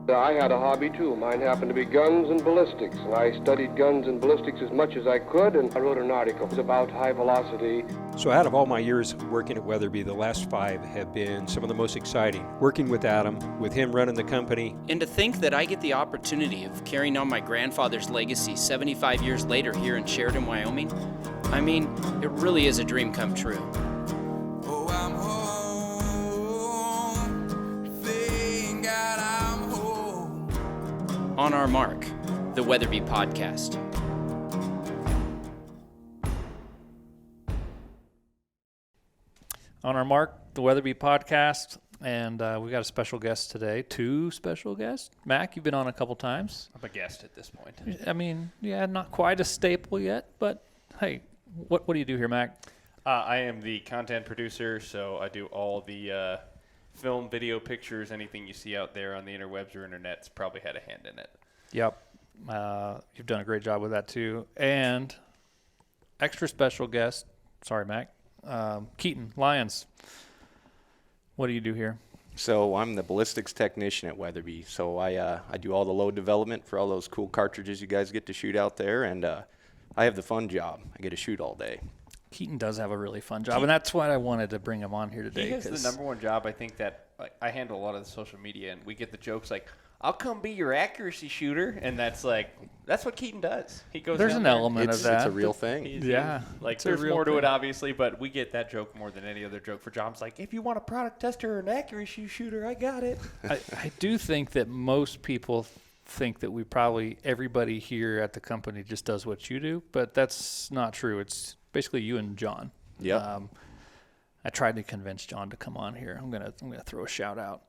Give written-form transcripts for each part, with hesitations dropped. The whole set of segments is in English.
I had a hobby too. Mine happened to be guns and ballistics, and I studied guns and ballistics as much as I could, and I wrote an article about high velocity. So out of all my years working at Weatherby, the last 5 have been some of the most exciting. Working with Adam, with him running the company. And to think that I get the opportunity of carrying on my grandfather's legacy 75 years later here in Sheridan, Wyoming, I mean, it really is a dream come true. Oh, I'm home. Thank God I'm home. On our mark, the Weatherby Podcast. On our mark, the Weatherby Podcast, and we got a special guest today. 2 special guests. Mac, you've been on a couple times. I'm a guest at this point. I mean, yeah, not quite a staple yet, but hey, what do you do here, Mac? I am the content producer, so I do all the film, video, pictures, anything you see out there on the interwebs or internet's probably had a hand in it. Yep. You've done a great job with that, too. And extra special guest, sorry, Mac, Keaton, Lyons. What do you do here? So I'm the ballistics technician at Weatherby. So I do all the load development for all those cool cartridges you guys get to shoot out there, and I have the fun job. I get to shoot all day. Keaton does have a really fun job, and that's why I wanted to bring him on here today. He has the number one job. I think that I handle a lot of the social media, and we get the jokes like, "I'll come be your accuracy shooter," and that's what Keaton does. He goes. There's down an there. element of that. It's a real thing. Yeah, There's more to it, obviously, but we get that joke more than any other joke for jobs. Like, if you want a product tester or an accuracy shooter, I got it. I do think that most people think that everybody here at the company just does what you do, but that's not true. It's basically you and John. Yeah. I tried to convince John to come on here. I'm gonna throw a shout out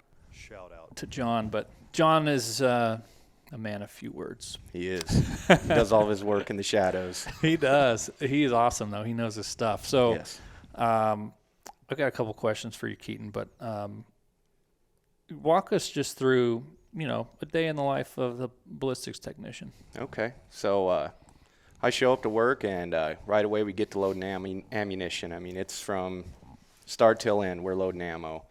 to John, but John is a man of few words. He is. He does all of his work in the shadows. He does. He's awesome, though. He knows his stuff. So Yes. I've got a couple questions for you, Keaton, but walk us just through, a day in the life of the ballistics technician. Okay. So I show up to work, and right away we get to loading ammunition. I mean, it's from start till end. We're loading ammo.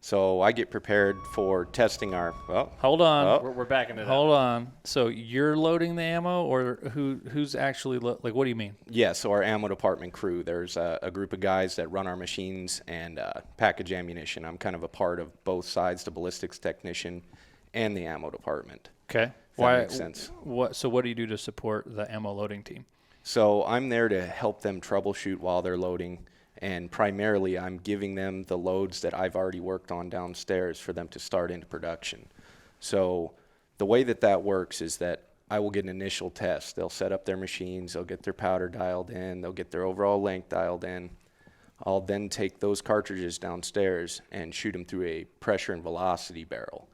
So I get prepared for testing our. Hold on. We're backing it up. Hold on. So you're loading the ammo, or who's actually what do you mean? Yeah. So our ammo department crew. There's a group of guys that run our machines and package ammunition. I'm kind of a part of both sides, the ballistics technician and the ammo department. Okay. That makes sense. So what do you do to support the ammo loading team? So I'm there to help them troubleshoot while they're loading. And primarily, I'm giving them the loads that I've already worked on downstairs for them to start into production. So the way that works is that I will get an initial test. They'll set up their machines. They'll get their powder dialed in. They'll get their overall length dialed in. I'll then take those cartridges downstairs and shoot them through a pressure and velocity barrel.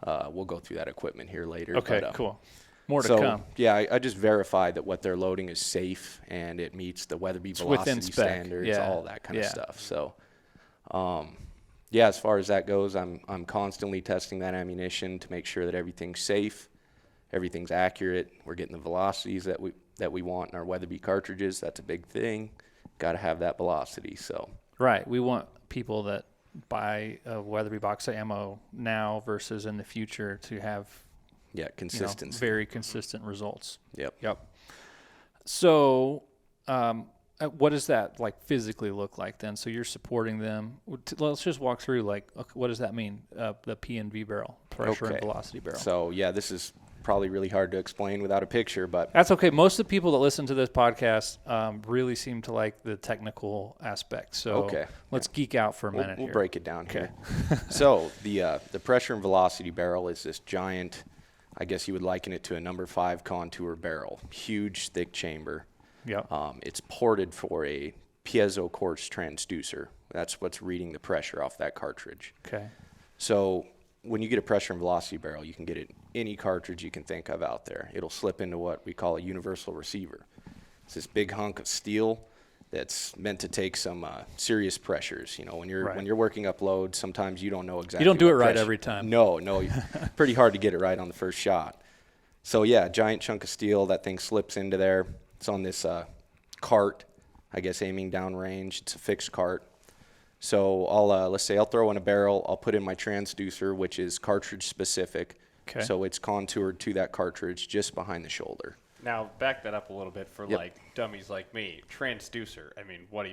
We'll go through that equipment here later. Okay, cool. More to so, come. Yeah, I just verify that what they're loading is safe and it meets the Weatherby velocity standards, all that kind of stuff. So, as far as that goes, I'm constantly testing that ammunition to make sure that everything's safe, everything's accurate. We're getting the velocities that we want in our Weatherby cartridges. That's a big thing. Got to have that velocity. So. Right. We want people that buy a Weatherby box of ammo now versus in the future to have. Yeah, consistency. Very consistent results. Yep. So, what does that physically look like then? So you're supporting them. Let's just walk through what does that mean? The P&V barrel, pressure and velocity barrel. So this is probably really hard to explain without a picture, but that's okay. Most of the people that listen to this podcast really seem to like the technical aspect. So let's geek out for a minute. We'll break it down here. So the pressure and velocity barrel is this giant. I guess you would liken it to a number 5 contour barrel, huge, thick chamber. Yep. It's ported for a piezo quartz transducer. That's what's reading the pressure off that cartridge. Okay. So when you get a pressure and velocity barrel, you can get it any cartridge you can think of out there. It'll slip into what we call a universal receiver. It's this big hunk of steel that's meant to take some serious pressures. When you're working up loads, sometimes you don't know exactly. You don't do it right every time. No, pretty hard to get it right on the first shot. So giant chunk of steel. That thing slips into there. It's on this cart, I guess, aiming down range. It's a fixed cart. So let's say I'll throw in a barrel. I'll put in my transducer, which is cartridge specific. Okay. So it's contoured to that cartridge just behind the shoulder. Now, back that up a little bit for like dummies like me. Transducer. I mean, what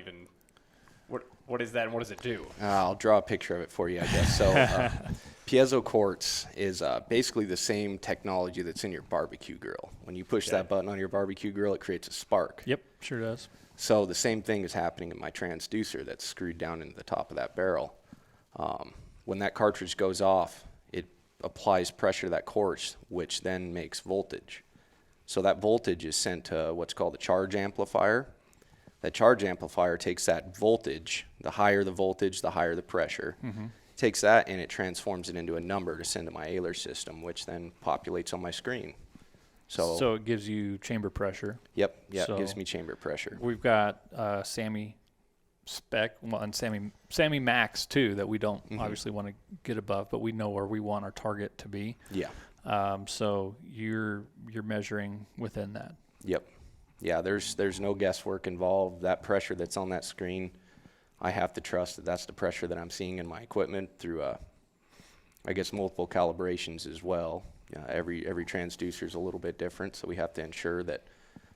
is that and what does it do? I'll draw a picture of it for you, I guess. So piezo quartz is basically the same technology that's in your barbecue grill. When you push that button on your barbecue grill, it creates a spark. Yep, sure does. So the same thing is happening in my transducer that's screwed down into the top of that barrel. When that cartridge goes off, it applies pressure to that quartz, which then makes voltage. So that voltage is sent to what's called a charge amplifier. That charge amplifier takes that voltage, the higher the voltage, the higher the pressure, takes that and it transforms it into a number to send to my Ayler system, which then populates on my screen. So it gives you chamber pressure. Yep, So it gives me chamber pressure. We've got Sammy Spec and Sammy Max too that we don't obviously want to get above, but we know where we want our target to be. Yeah. So you're measuring within that. Yep. Yeah, there's no guesswork involved. That pressure that's on that screen, I have to trust that that's the pressure that I'm seeing in my equipment through, I guess, multiple calibrations as well. Every transducer is a little bit different, so we have to ensure that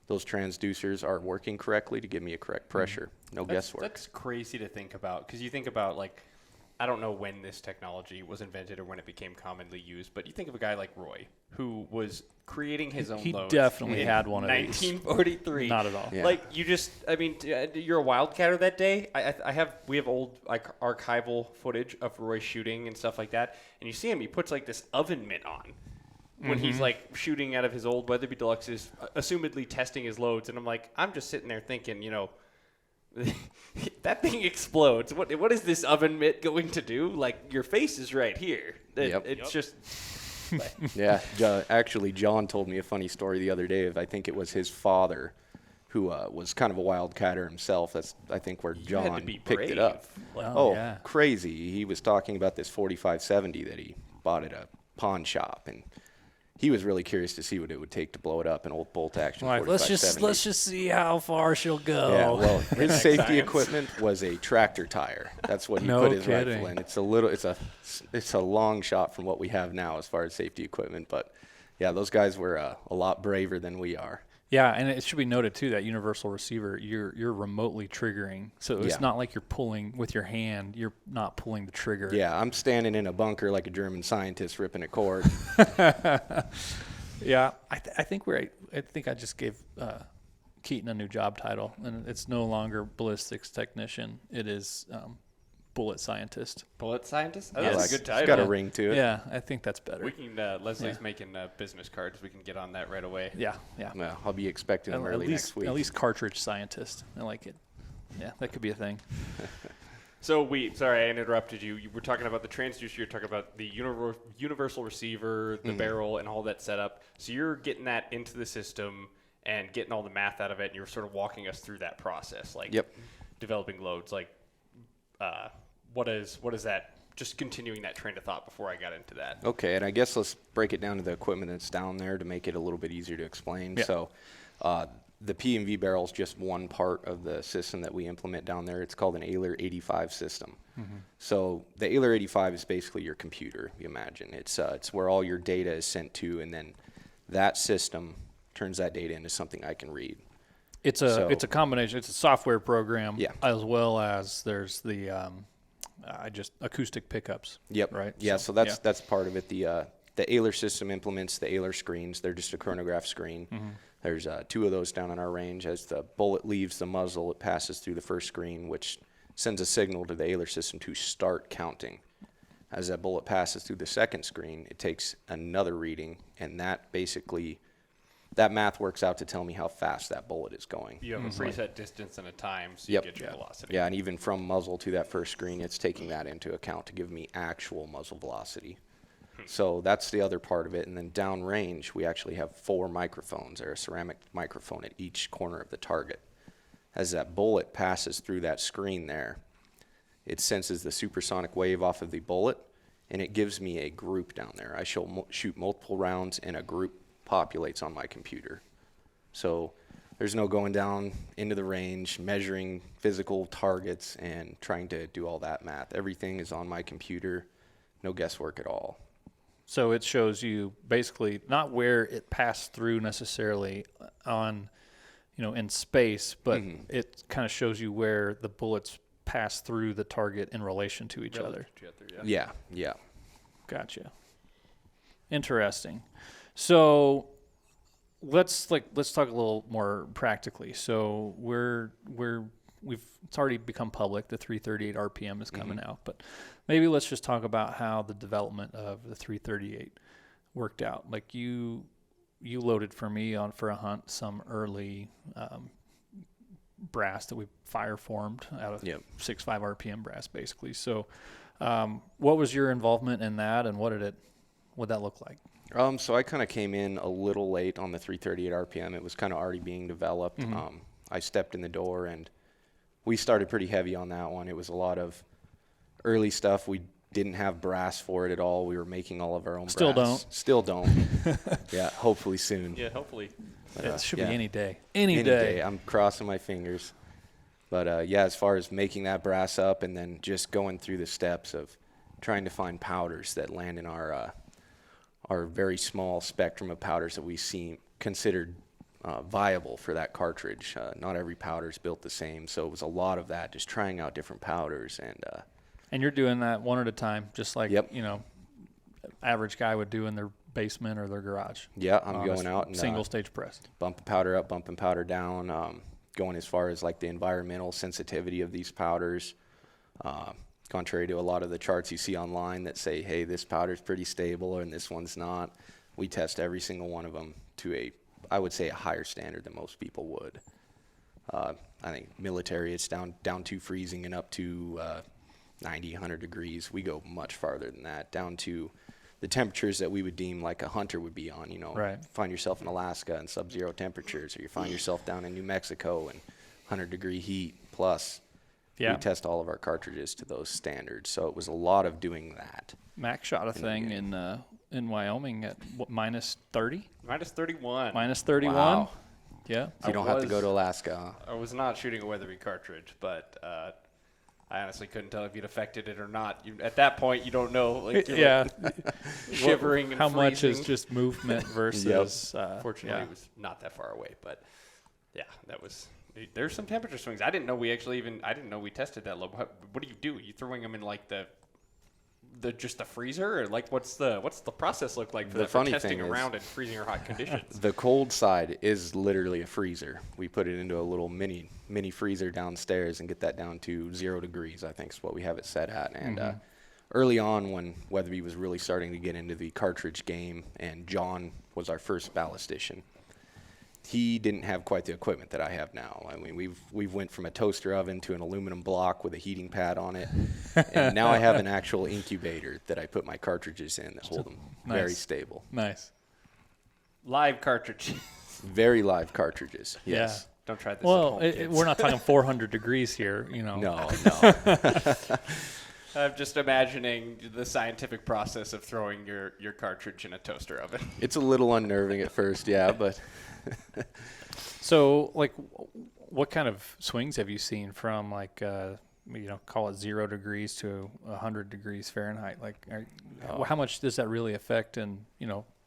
those transducers are working correctly to give me a correct pressure. No guesswork. That's crazy to think about, because you think about, like, I don't know when this technology was invented or when it became commonly used, but you think of a guy like Roy, who was creating his own loads. He definitely in had one of these. 1943. Not at all. Yeah. Like, you're a wildcatter that day. We have old archival footage of Roy shooting and stuff like that, and you see him. He puts like this oven mitt on when he's like shooting out of his old Weatherby Deluxes, assumedly testing his loads, and I'm just sitting there thinking, that thing explodes. What is this oven mitt going to do? Like, your face is right here. It's just. Yeah, actually, John told me a funny story the other day of, I think it was his father, who was kind of a wildcatter himself. That's, I think, where John picked it up. Yeah. Crazy. He was talking about this 4570 that he bought at a pawn shop, and he was really curious to see what it would take to blow it up, an old bolt action. Right, let's just see how far she'll go. Yeah, well, his safety equipment was a tractor tire. That's what he put his rifle in. It's a long shot from what we have now as far as safety equipment, but yeah, those guys were a lot braver than we are. Yeah, and it should be noted too that universal receiver, you're remotely triggering, so it's not like you're pulling with your hand. You're not pulling the trigger. Yeah, I'm standing in a bunker like a German scientist ripping a cord. Yeah, I think I just gave Keaton a new job title, and it's no longer ballistics technician. It is bullet scientist. Bullet scientist? Oh, Yeah, that's a good title. It's got a ring to it. Yeah, I think that's better. We can, Leslie's making business cards. We can get on that right away. Yeah. Well, I'll be expecting them early next week. At least cartridge scientist. I like it. Yeah, that could be a thing. So sorry, I interrupted you. You were talking about the transducer. You're talking about the universal receiver, the barrel, and all that setup. So you're getting that into the system and getting all the math out of it, and you're sort of walking us through that process, like developing loads. Like, what is that? Just continuing that train of thought before I got into that. Okay, and I guess let's break it down to the equipment that's down there to make it a little bit easier to explain. Yeah. So the P&V barrel is just one part of the system that we implement down there. It's called an Ayler 85 system. So the Ayler 85 is basically your computer, you imagine. It's where all your data is sent to, and then that system turns that data into something I can read. It's a combination. It's a software program, Yeah. as well as there's the just acoustic pickups. Yep. Right. Yeah. So that's part of it. The Ayler system implements the Ayler screens. They're just a chronograph screen. There's 2 of those down in our range. As the bullet leaves the muzzle, it passes through the first screen, which sends a signal to the Ayler system to start counting. As that bullet passes through the second screen, it takes another reading, and that math works out to tell me how fast that bullet is going. You have a preset distance and a time, so you get your velocity. Yeah, and even from muzzle to that first screen, it's taking that into account to give me actual muzzle velocity. So that's the other part of it. And then downrange, we actually have 4 microphones, or a ceramic microphone at each corner of the target. As that bullet passes through that screen there, it senses the supersonic wave off of the bullet, and it gives me a group down there. I shoot multiple rounds, and a group populates on my computer. So there's no going down into the range, measuring physical targets, and trying to do all that math. Everything is on my computer, no guesswork at all. So it shows you basically not where it passed through necessarily on, in space, but it kind of shows you where the bullets pass through the target in relation to each other. Yeah. Gotcha. Interesting. So let's talk a little more practically. So it's already become public. The 338 RPM is coming out, but maybe let's just talk about how the development of the 338 worked out. Like you loaded for me for a hunt some early brass that we fire formed out of 6.5 RPM brass, basically. So, what was your involvement in that, and what'd that look like? So I kind of came in a little late on the 338 RPM. It was kind of already being developed. I stepped in the door, and we started pretty heavy on that one. It was a lot of early stuff. We didn't have brass for it at all. We were making all of our own brass. Still don't. Yeah, hopefully soon. Yeah, hopefully. But, it should be any day. Any day. I'm crossing my fingers. But, as far as making that brass up and then just going through the steps of trying to find powders that land in our very small spectrum of powders that we see considered viable for that cartridge. Not every powder is built the same, so it was a lot of that, just trying out different powders. And you're doing that one at a time, just like average guy would do in their basement or their garage. Yeah, I'm going out and single stage press. Bumping powder up, bumping powder down, going as far as like the environmental sensitivity of these powders. Contrary to a lot of the charts you see online that say, hey, this powder's pretty stable and this one's not, we test every single one of them to I would say a higher standard than most people would. I think military, it's down to freezing and up to 90, 100 degrees. We go much farther than that, down to the temperatures that we would deem like a hunter would be on. Right. Find yourself in Alaska in sub-zero temperatures, or you find yourself down in New Mexico in 100-degree heat plus. Yeah. We test all of our cartridges to those standards. So it was a lot of doing that. Max shot a thing in Wyoming at what, minus 30? Minus 31. Minus 31? Wow. Yeah. You don't have to go to Alaska. I was not shooting a Weatherby cartridge, but I honestly couldn't tell if you'd affected it or not. At that point, you don't know. Like, shivering and how freezing. much is just movement versus. Fortunately, it was not that far away, but yeah, that was. There's some temperature swings. I didn't know we tested that low. What do? You throwing them in like the freezer, or like what's the process look like for that, for testing around in freezing or hot conditions? The cold side is literally a freezer. We put it into a little mini freezer downstairs and get that down to 0 degrees, I think is what we have it set at. And early on, when Weatherby was really starting to get into the cartridge game, and John was our first ballistician, he didn't have quite the equipment that I have now. I mean, we've went from a toaster oven to an aluminum block with a heating pad on it, and now I have an actual incubator that I put my cartridges in that hold them very stable. Nice. Live cartridge. Very live cartridges. Yes. Yeah. Don't try this. Well, at home, we're not talking 400 degrees here, No. I'm just imagining the scientific process of throwing your cartridge in a toaster oven. It's a little unnerving at first, yeah, but. So, like, what kind of swings have you seen from, like, call it 0 degrees to 100 degrees Fahrenheit? Like, how much does that really affect? And,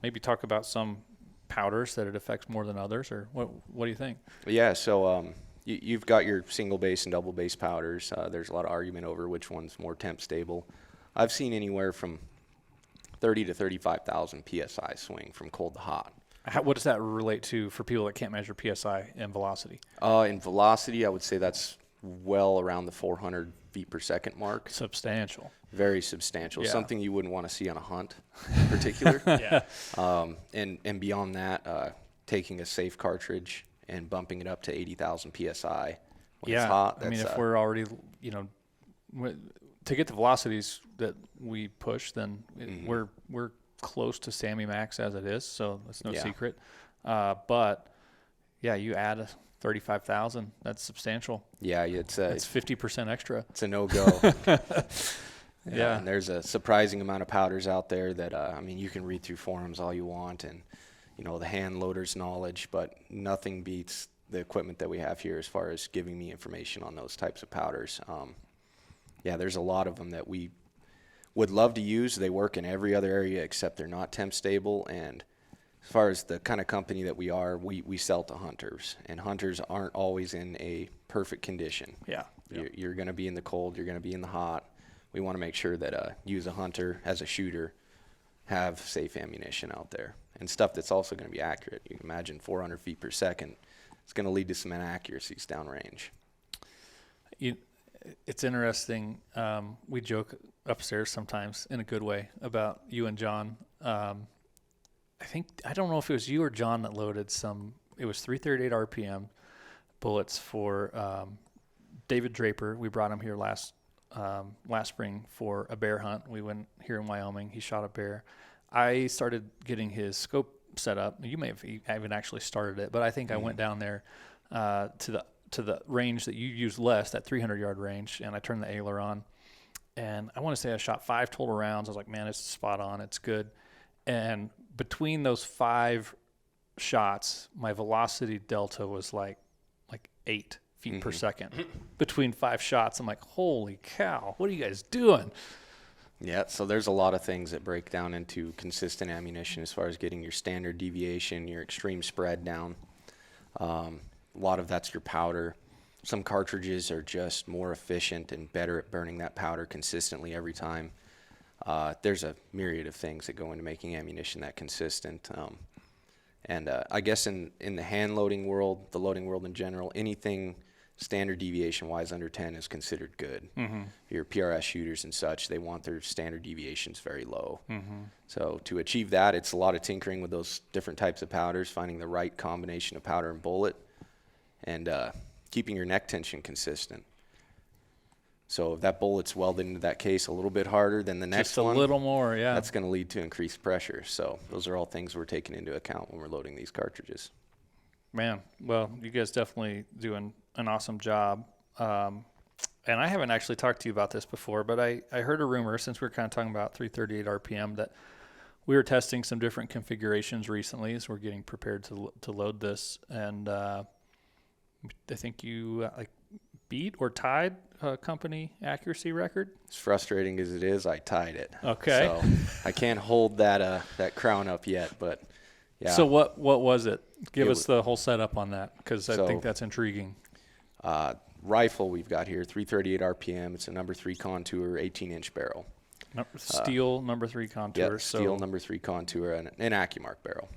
maybe talk about some powders that it affects more than others, or what do you think? Yeah, so you've got your single base and double base powders. There's a lot of argument over which one's more temp stable. I've seen anywhere from 30 to 35,000 PSI swing from cold to hot. What does that relate to for people that can't measure PSI and velocity? In velocity, I would say that's well around the 400 feet per second mark. Substantial. Very substantial. Yeah. Something you wouldn't want to see on a hunt in particular. Yeah. And beyond that, taking a safe cartridge and bumping it up to 80,000 PSI when it's hot. I mean, if we're already, to get the velocities that we push, then we're close to Sammy Max as it is, so that's no secret. But yeah, you add 35,000, that's substantial. Yeah, it's 50% extra. It's a no-go. Yeah. And there's a surprising amount of powders out there that you can read through forums all you want and the hand loader's knowledge, but nothing beats the equipment that we have here as far as giving me information on those types of powders. There's a lot of them that we would love to use. They work in every other area except they're not temp stable. And as far as the kind of company that we are, we sell to hunters, and hunters aren't always in a perfect condition. Yeah. You're going to be in the cold. You're going to be in the hot. We want to make sure that you as a hunter, as a shooter, have safe ammunition out there and stuff that's also going to be accurate. You can imagine 400 feet per second. It's going to lead to some inaccuracies downrange. It's interesting. We joke upstairs sometimes in a good way about you and John. I don't know if it was you or John that loaded it was 338 RPM bullets for David Draper. We brought him here last spring for a bear hunt. We went here in Wyoming. He shot a bear. I started getting his scope set up. You may have even actually started it, but I think I went down there to the range that you use less, that 300-yard range, and I turned the ailer on. And I want to say I shot 5 total rounds. I was like, man, it's spot on. It's good. And between those 5 shots, my velocity delta was like 8 feet per second. Between 5 shots, I'm like, holy cow, what are you guys doing? Yeah, so there's a lot of things that break down into consistent ammunition as far as getting your standard deviation, your extreme spread down. A lot of that's your powder. Some cartridges are just more efficient and better at burning that powder consistently every time. There's a myriad of things that go into making ammunition that consistent. I guess in the hand loading world, the loading world in general, anything standard deviation-wise under 10 is considered good. Your PRS shooters and such, they want their standard deviations very low. So to achieve that, it's a lot of tinkering with those different types of powders, finding the right combination of powder and bullet, and keeping your neck tension consistent. So if that bullet's welded into that case a little bit harder than the next one, just a little more, yeah, that's going to lead to increased pressure. So those are all things we're taking into account when we're loading these cartridges. Man, well, you guys definitely doing an awesome job. And I haven't actually talked to you about this before, but I heard a rumor, since we were kind of talking about 338 RPM, that we were testing some different configurations recently as we're getting prepared to load this. And I think you beat or tied a company accuracy record. As frustrating as it is, I tied it. Okay. So I can't hold that crown up yet, but yeah. So what was it? Give us the whole setup on that, because I think that's intriguing. Rifle we've got here, 338 RPM. It's a number 3 contour, 18-inch barrel. Steel number 3 contour. Yeah, steel number 3 contour and an AccuMark barrel.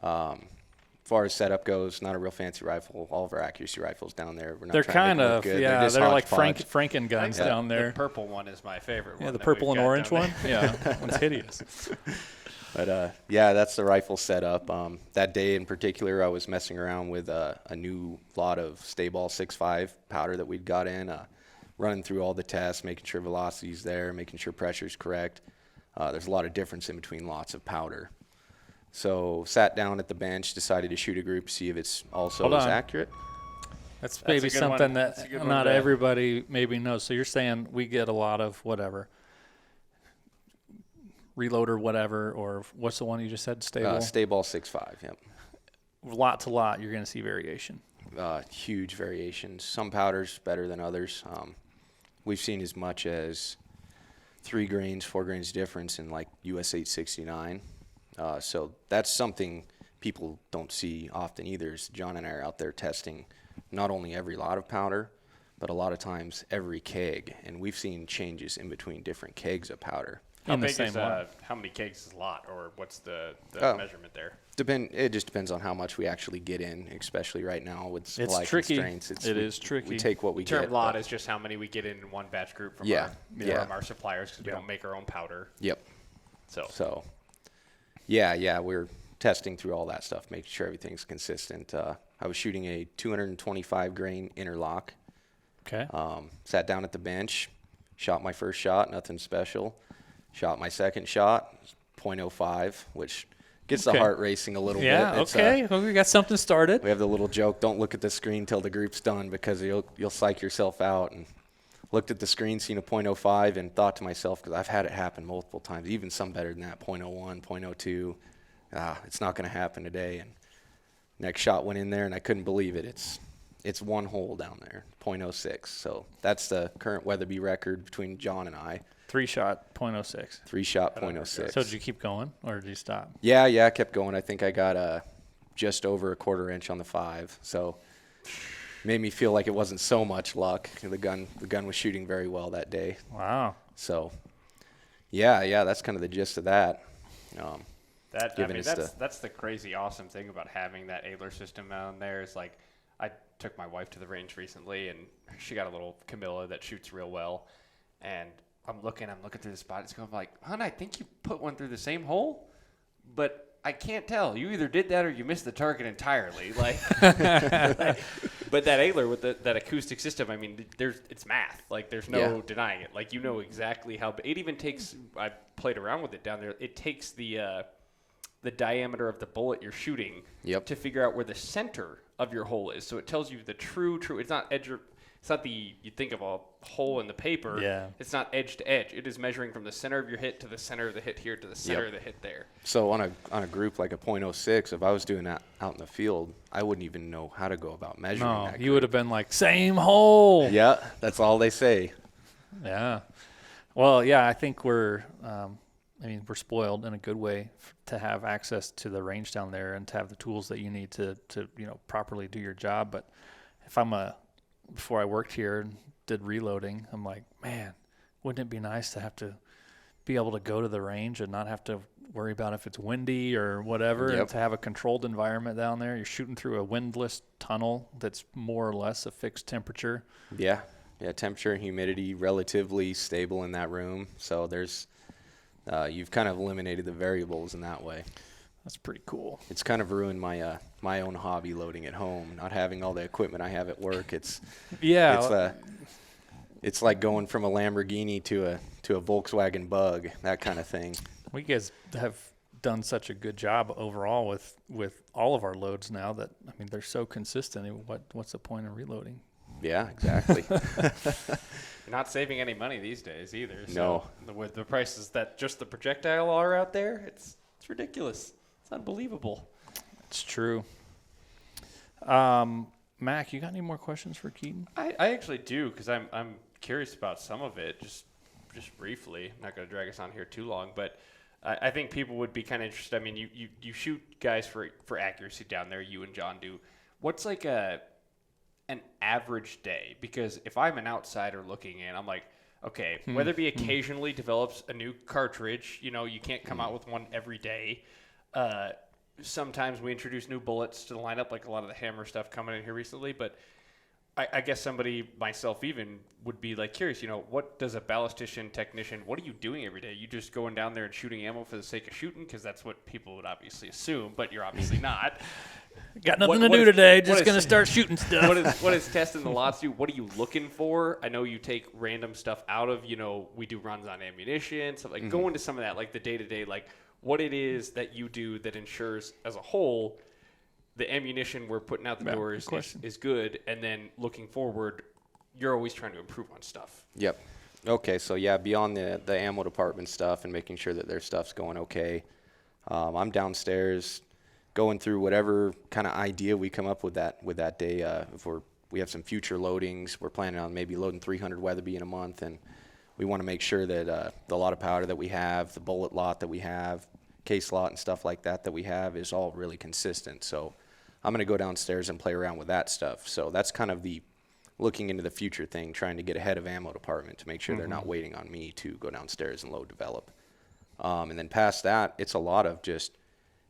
As far as setup goes, not a real fancy rifle. All of our accuracy rifles down there, they're kind of, yeah, they're like Franken guns down there. The purple one is my favorite one. Yeah, the purple and orange one. Yeah, that one's hideous. But yeah, that's the rifle setup. That day in particular, I was messing around with a new lot of Stayball 6.5 powder that we'd got in, running through all the tests, making sure velocity's there, making sure pressure's correct. There's a lot of difference in between lots of powder. So sat down at the bench, decided to shoot a group, see if it's also as accurate. That's maybe something that not everybody maybe knows. So you're saying we get a lot of whatever, reloader whatever, or what's the one you just said, Stayball? Stayball 6.5, yep. Lot to lot, you're going to see variation. Huge variations. Some powders better than others. We've seen as much as 3 grains, 4 grains difference in like US 869. So that's something people don't see often either. Is John and I are out there testing not only every lot of powder, but a lot of times every keg. And we've seen changes in between different kegs of powder. How big is how many kegs is a lot, or what's the measurement there? It just depends on how much we actually get in, especially right now with supply constraints. It is tricky. We take what we get. Term lot is just how many we get in one batch group from our suppliers, because we don't make our own powder. Yep. So yeah, we're testing through all that stuff, making sure everything's consistent. I was shooting a 225 grain interlock. Okay. Sat down at the bench, shot my first shot, nothing special. Shot my second shot, 0.05, which gets the heart racing a little bit. Yeah, okay. Well, we got something started. We have the little joke, don't look at the screen till the group's done, because you'll psych yourself out. And looked at the screen, seen a 0.05, and thought to myself, because I've had it happen multiple times, even some better than that, 0.01, 0.02. It's not going to happen today. And next shot went in there, and I couldn't believe it. It's one hole down there, 0.06. So that's the current Weatherby record between John and I. 3-shot .06. 3-shot .06. So did you keep going or did you stop? Yeah, I kept going. I think I got just over a 1/4 inch on the 5. So made me feel like it wasn't so much luck. The gun was shooting very well that day. Wow. So yeah, that's kind of the gist of that. That's the crazy awesome thing about having that Adler system down there is like, I took my wife to the range recently and she got a little Camilla that shoots real well, and I'm looking through the spot. It's going like, hon, I think you put one through the same hole, but I can't tell. You either did that or you missed the target entirely. Like, but that Adler with that acoustic system, I mean, it's math. Like, there's no denying it. Like, you know exactly how. It even takes. I played around with it down there. It takes the diameter of the bullet you're shooting to figure out where the center of your hole is. So it tells you the true. It's not edge. It's not you think of a hole in the paper. Yeah. It's not edge to edge. It is measuring from the center of your hit to the center of the hit here to the center of the hit there. So on a group like a .06, if I was doing that out in the field, I wouldn't even know how to go about measuring that group. You would have been like, same hole. Yeah, that's all they say. Yeah. Well, yeah, I think we're spoiled in a good way to have access to the range down there and to have the tools that you need to properly do your job. But if before I worked here and did reloading, I'm like, man, wouldn't it be nice to have to be able to go to the range and not have to worry about if it's windy or whatever, and to have a controlled environment down there. You're shooting through a windless tunnel that's more or less a fixed temperature. Yeah, temperature and humidity relatively stable in that room. So there's you've kind of eliminated the variables in that way. That's pretty cool. It's kind of ruined my my own hobby loading at home, not having all the equipment I have at work. It's like going from a Lamborghini to a Volkswagen Bug, that kind of thing. We guys have done such a good job overall with all of our loads now that, I mean, they're so consistent. What's the point of reloading? Yeah, exactly. You're not saving any money these days either. No. So with the prices that just the projectile are out there, it's ridiculous. It's unbelievable. It's true. Mac, you got any more questions for Keaton? I actually do, because I'm curious about some of it, just briefly. I'm not going to drag us on here too long, but I think people would be kind of interested. I mean, you shoot guys for accuracy down there, you and John do. What's like an average day? Because if I'm an outsider looking in, I'm like, okay, Weatherby occasionally develops a new cartridge. You can't come out with one every day. Sometimes we introduce new bullets to the lineup, like a lot of the hammer stuff coming in here recently. But I guess somebody, myself even, would be like curious, what does a ballistician technician, what are you doing every day? You just going down there and shooting ammo for the sake of shooting? Because that's what people would obviously assume, but you're obviously not. Got nothing to do today, just going to start shooting stuff. What is testing the lots do? What are you looking for? I know you take random stuff out of, we do runs on ammunition, stuff like go into some of that, like the day-to-day, like what it is that you do that ensures as a whole the ammunition we're putting out the door is good, and then looking forward, you're always trying to improve on stuff. Yep. Okay, so yeah, beyond the ammo department stuff and making sure that their stuff's going okay, I'm downstairs going through whatever kind of idea we come up with that day. If we have some future loadings, we're planning on maybe loading 300 Weatherby in a month, and we want to make sure that the lot of powder that we have, the bullet lot that we have, case lot and stuff like that we have is all really consistent. So I'm going to go downstairs and play around with that stuff. So that's kind of the looking into the future thing, trying to get ahead of ammo department to make sure they're not waiting on me to go downstairs and load develop. And then past that, it's a lot of just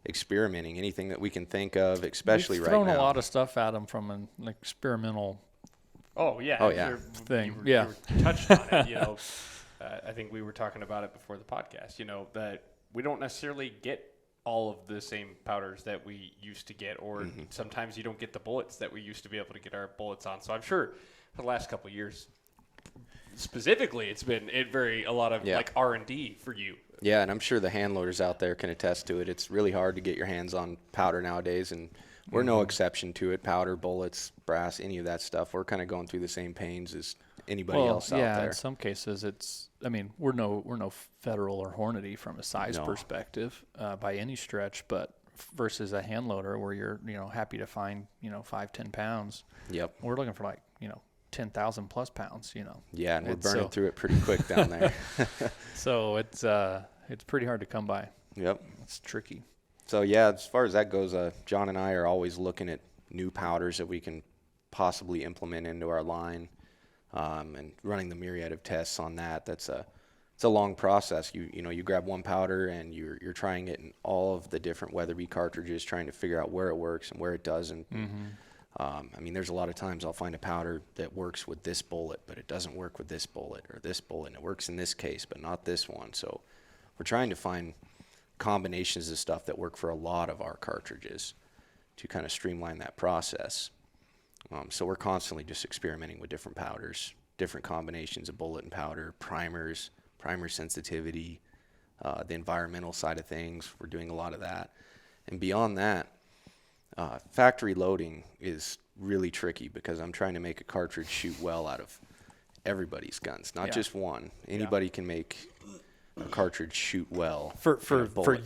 experimenting, anything that we can think of, especially right now. We've thrown a lot of stuff at them from an experimental thing. You touched on it. I think we were talking about it before the podcast. That we don't necessarily get all of the same powders that we used to get, or sometimes you don't get the bullets that we used to be able to get our bullets on. So I'm sure for the last couple of years, specifically, it's been a lot of like R&D for you. Yeah, and I'm sure the hand loaders out there can attest to it. It's really hard to get your hands on powder nowadays, and we're no exception to it. Powder, bullets, brass, any of that stuff. We're kind of going through the same pains as anybody else out there. Yeah, in some cases we're no Federal or Hornady from a size perspective by any stretch, but versus a hand loader where you're happy to find 5-10 pounds. Yep. We're looking for like 10,000 plus pounds, you know. Yeah, and we're burning through it pretty quick down there. So it's pretty hard to come by. Yep. It's tricky. So, yeah, as far as that goes, John and I are always looking at new powders that we can possibly implement into our line, and running the myriad of tests on that. It's a long process. You know, you grab one powder and you're trying it in all of the different Weatherby cartridges, trying to figure out where it works and where it doesn't. I mean, there's a lot of times I'll find a powder that works with this bullet, but it doesn't work with this bullet or this bullet, and it works in this case, but not this one. So we're trying to find combinations of stuff that work for a lot of our cartridges to kind of streamline that process. So we're constantly just experimenting with different powders, different combinations of bullet and powder, primers, primer sensitivity, the environmental side of things. We're doing a lot of that. And beyond that, factory loading is really tricky because I'm trying to make a cartridge shoot well out of everybody's guns, not just one. Anybody can make a cartridge shoot well for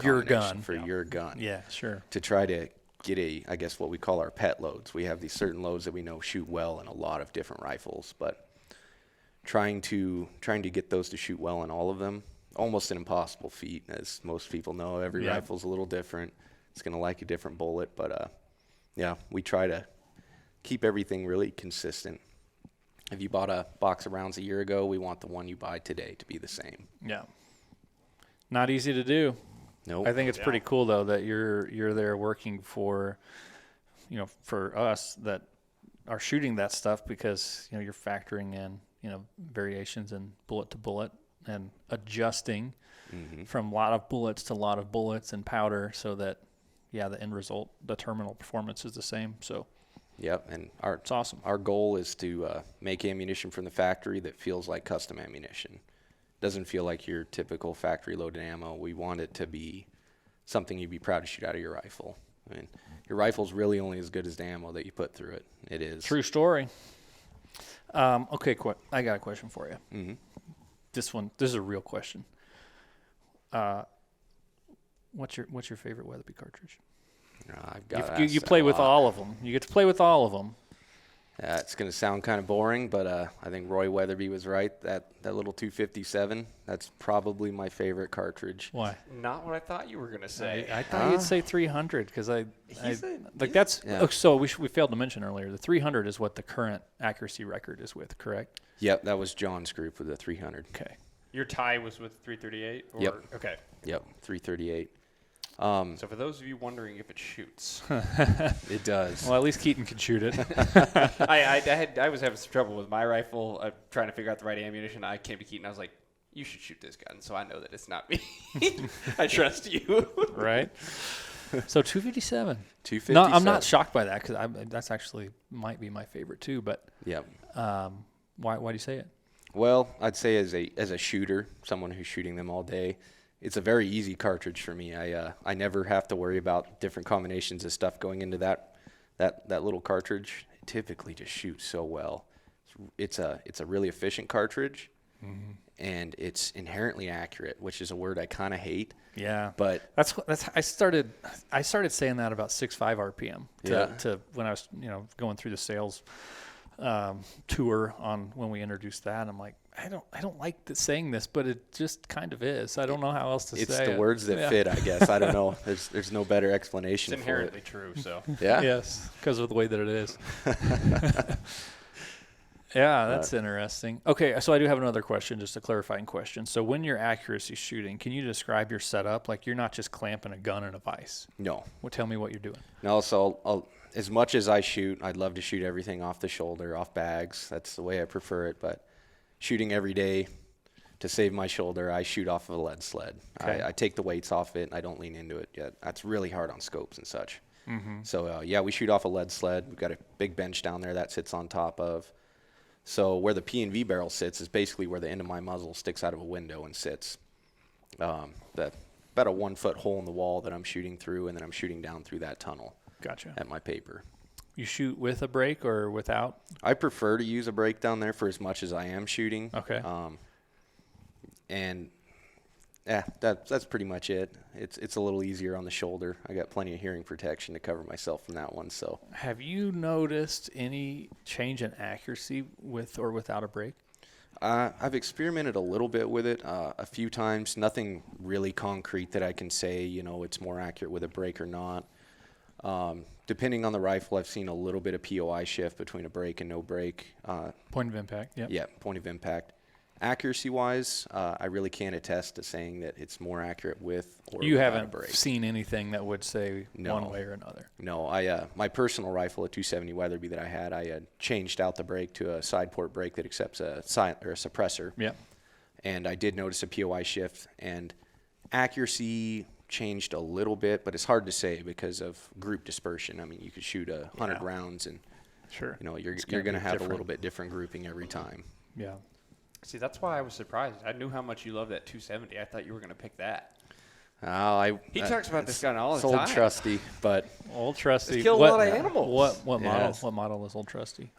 your gun. For your gun. Yeah, sure. To try to get I guess what we call our pet loads. We have these certain loads that we know shoot well in a lot of different rifles, but trying to get those to shoot well in all of them, almost an impossible feat, as most people know. Every rifle's a little different. It's going to like a different bullet, but yeah, we try to keep everything really consistent. If you bought a box of rounds a year ago, we want the one you buy today to be the same. Yeah. Not easy to do. Nope. I think it's pretty cool though that you're there working for, you know, for us that are shooting that stuff, because, you know, you're factoring in, you know, variations in bullet to bullet and adjusting from a lot of bullets to a lot of bullets and powder so that, yeah, the end result, the terminal performance is the same. So, yep, and it's awesome. Our goal is to make ammunition from the factory that feels like custom ammunition. Doesn't feel like your typical factory loaded ammo. We want it to be something you'd be proud to shoot out of your rifle. I mean, your rifle's really only as good as the ammo that you put through it. It is. True story. Okay, I got a question for you. Mm-hmm. This is a real question. What's your favorite Weatherby cartridge? I've got you play with all of them. You get to play with all of them. It's going to sound kind of boring, but I think Roy Weatherby was right. That little 257, that's probably my favorite cartridge. Why? Not what I thought you were going to say. I thought you'd say 300 because So we failed to mention earlier, the 300 is what the current accuracy record is with, correct? Yep, that was John's group with the 300. Okay. Your tie was with 338? Yep. Okay. Yep, 338. So for those of you wondering if it shoots, it does. Well, at least Keaton can shoot it. I was having some trouble with my rifle, trying to figure out the right ammunition. I came to Keaton. I was like, "You should shoot this gun," so I know that it's not me. I trust you. Right. So 257. 257. No, I'm not shocked by that because that's actually might be my favorite too. But yep. Why do you say it? Well, I'd say as a shooter, someone who's shooting them all day, it's a very easy cartridge for me. I never have to worry about different combinations of stuff going into that little cartridge. It typically just shoots so well. It's a really efficient cartridge, and it's inherently accurate, which is a word I kind of hate. Yeah, but that's I started saying that about 6.5 RPM to when I was going through the sales tour on when we introduced that. I'm like, I don't like saying this, but it just kind of is. I don't know how else to say it. It's the words that fit, I guess. I don't know. There's no better explanation for it. It's inherently true, so. Yeah. Yes, because of the way that it is. Yeah, that's interesting. Okay, so I do have another question, just a clarifying question. So when you're accuracy shooting, can you describe your setup? Like, you're not just clamping a gun in a vise. No. Well, tell me what you're doing. No, so as much as I shoot, I'd love to shoot everything off the shoulder, off bags. That's the way I prefer it. But shooting every day to save my shoulder, I shoot off of a lead sled. Okay. I take the weights off it, and I don't lean into it yet. That's really hard on scopes and such. Mm-hmm. So, we shoot off a lead sled. We've got a big bench down there that sits on top of. So where the P&V barrel sits is basically where the end of my muzzle sticks out of a window and sits. About a 1 foot hole in the wall that I'm shooting through, and then I'm shooting down through that tunnel. Gotcha. At my paper. You shoot with a brake or without? I prefer to use a brake down there for as much as I am shooting. Okay. And Yeah, that's pretty much it. It's a little easier on the shoulder. I got plenty of hearing protection to cover myself from that one. So, have you noticed any change in accuracy with or without a brake? I've experimented a little bit with it a few times. Nothing really concrete that I can say, it's more accurate with a brake or not. Depending on the rifle, I've seen a little bit of POI shift between a brake and no brake. Point of impact, yep. Yeah, point of impact. Accuracy-wise, I really can't attest to saying that it's more accurate with or You without a haven't brake. seen anything that would say No. one way or another. No, my personal rifle, a 270 Weatherby that I had changed out the brake to a side port brake that accepts a suppressor. Yep. And I did notice a POI shift, and accuracy changed a little bit, but it's hard to say because of group dispersion. I mean, you could shoot 100 rounds, and Sure. you're going to have a little bit different grouping every time. Yeah. See, that's why I was surprised. I knew how much you loved that 270. I thought you were going to pick that. He talks about this gun all the Old time. Trusty, but Old Trusty. It's killed a lot of animals. What model? Yes. What model is Old Trusty?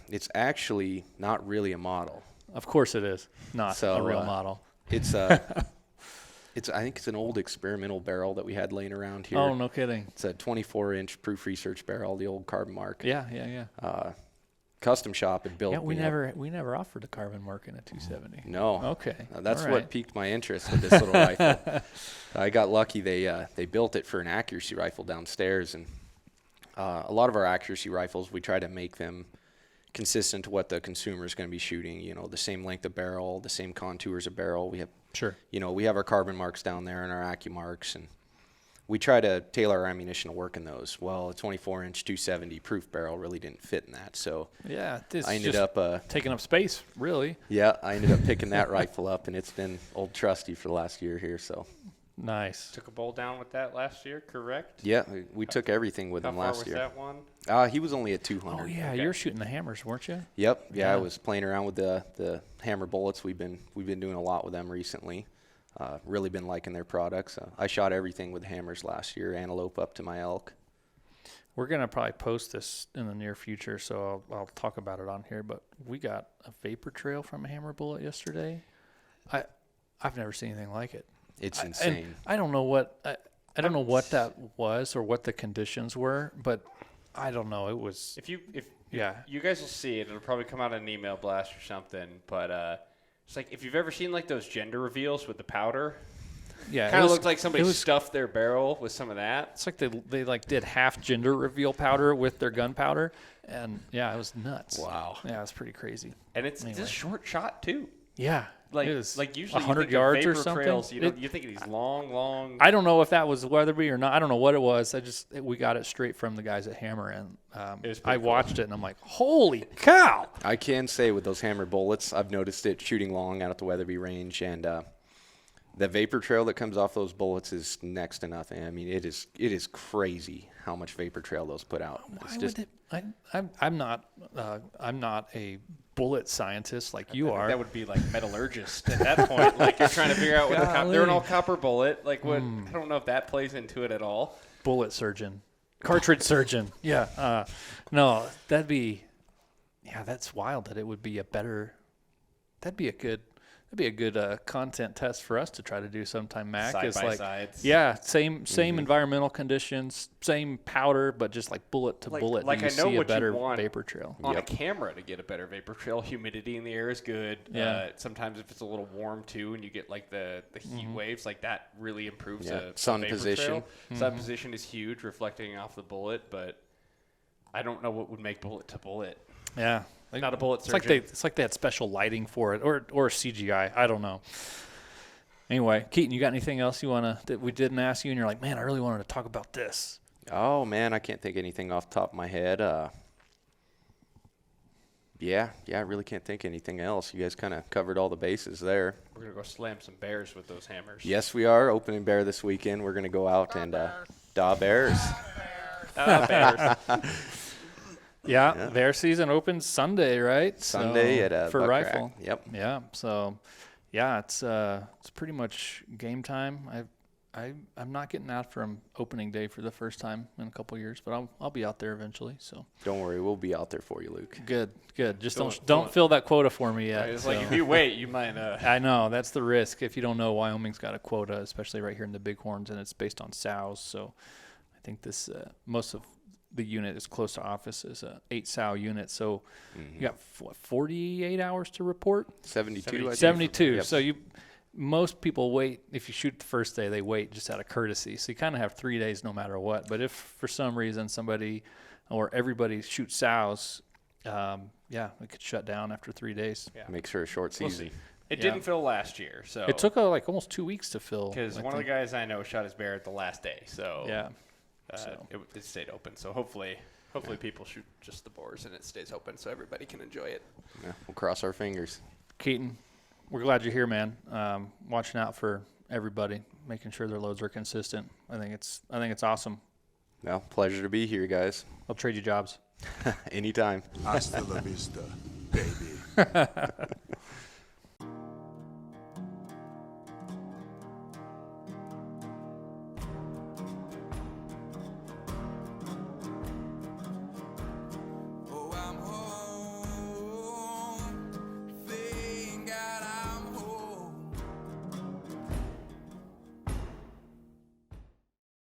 it's actually not really a model. Of course it is. Not So, a real model. It's I think it's an old experimental barrel that we had laying around here. Oh, no kidding. It's a 24-inch proof research barrel, the old carbon mark. Yeah. Custom shop had built. Yeah, we me never offered a carbon mark in a 270. No. Okay. That's All what right. piqued my interest with this little rifle. I got lucky. They built it for an accuracy rifle downstairs, and a lot of our accuracy rifles, we try to make them consistent to what the consumer is going to be shooting. The same length of barrel, the same contours of barrel. We have Sure. we have our carbon marks down there and our Accu marks, and we try to tailor our ammunition to work in those. Well, a 24-inch 270 proof barrel really didn't fit in that, so Yeah, this I ended just up taking up space, really. I ended up picking that rifle up, and it's been Old Trusty for the last year here. So Nice. Took a bull down with that last year, correct? yeah, we took everything with How him far last was year. that one? He was only at 200. Oh yeah, Okay. you were shooting the hammers, weren't you? Yep. Yeah, I Yeah. was playing around with the hammer bullets. We've been doing a lot with them recently. Really been liking their products. I shot everything with hammers last year, antelope up to my elk. We're gonna probably post this in the near future, so I'll talk about it on here. But we got a vapor trail from a hammer bullet yesterday. I've never seen anything like it. It's And insane. I don't know what I don't know what that was or what the conditions were, but I don't know. It was If yeah. you guys will see it, it'll probably come out in an email blast or something. But it's like if you've ever seen like those gender reveals with the powder, Yeah, kind it of was- looked like somebody it was- stuffed their barrel with some of that. It's like they like did half gender reveal powder with their gunpowder, and yeah, it was nuts. Wow. Yeah, it was pretty crazy. And it's Anyway. a short shot too. Yeah, Like it was usually you 100 think of yards or vapor something. trails, you It- think of these long. I don't know if that was Weatherby or not. I don't know what it was. We got it straight from the guys at Hammer, and It was I pretty cool. watched it, and I'm like, holy cow! I can say with those hammer bullets, I've noticed it shooting long out at the Weatherby range, and the vapor trail that comes off those bullets is next to nothing. I mean, it is crazy how much vapor trail those put out. It's Why just would it? I'm not a bullet scientist like you are. That would be like metallurgist at that point. Like you're trying to figure out what they're an all copper bullet. Like what? I don't know if that plays into it at all. Bullet surgeon, cartridge surgeon. Yeah. No, that's wild that it would be a better. That'd be a good content test for us to try to do sometime, Mac. Side is by like, sides. yeah, same environmental conditions, same powder, but just like bullet to bullet. Like you I know see what a better you want vapor trail. on a camera to get a better vapor trail. Humidity in the air is good. Yeah. Sometimes if it's a little warm too, and you get like the heat waves, like that really improves Yeah. a Sun vapor position. trail. Sun position is huge, reflecting off the bullet. But I don't know what would make bullet to bullet. Yeah. Not a bullet It's like surgeon. it's like they had special lighting for it, or CGI. I don't know. Anyway, Keaton, you got anything else that we didn't ask you, and you're like, man, I really wanted to talk about this. Oh man, I can't think of anything off the top of my head. Yeah, I really can't think of anything else. You guys kind of covered all the bases there. We're gonna go slam some bears with those hammers. Yes, we are opening bear this weekend. We're gonna go out and daw bears. Bears. Yeah, bear season opens Sunday, right? Sunday So, at for Buck Crack. rifle. Yep. Yeah. So, yeah, it's pretty much game time. I'm not getting out from opening day for the first time in a couple years, but I'll be out there eventually. So Don't worry, we'll be out there for you, Luke. good. Just don't fill that quota for me yet. It's so. like if you wait, you might. I know that's the risk. If you don't know, Wyoming's got a quota, especially right here in the Bighorns, and it's based on sows. So I think this most of the unit is close to office is a 8 sow unit. So you got 48 hours to report. 72. I think. 72. Yep. So most people wait. If you shoot the first day, they wait just out of courtesy. So you kind of have 3 days no matter what. But if for some reason somebody or everybody shoots sows, it could shut down after 3 days. Yeah. Makes for a short season. It didn't fill last year, so It took like almost 2 weeks to fill. because one of the guys I know shot his bear at the last day, so Yeah. it stayed open. So hopefully people shoot just the boars and it stays open, so everybody can enjoy it. Yeah, we'll cross our fingers. Keaton, we're glad you're here, man. Watching out for everybody, making sure their loads are consistent. I think it's awesome. Well, pleasure to be here, guys. I'll trade you jobs. Anytime. Hasta la vista, baby.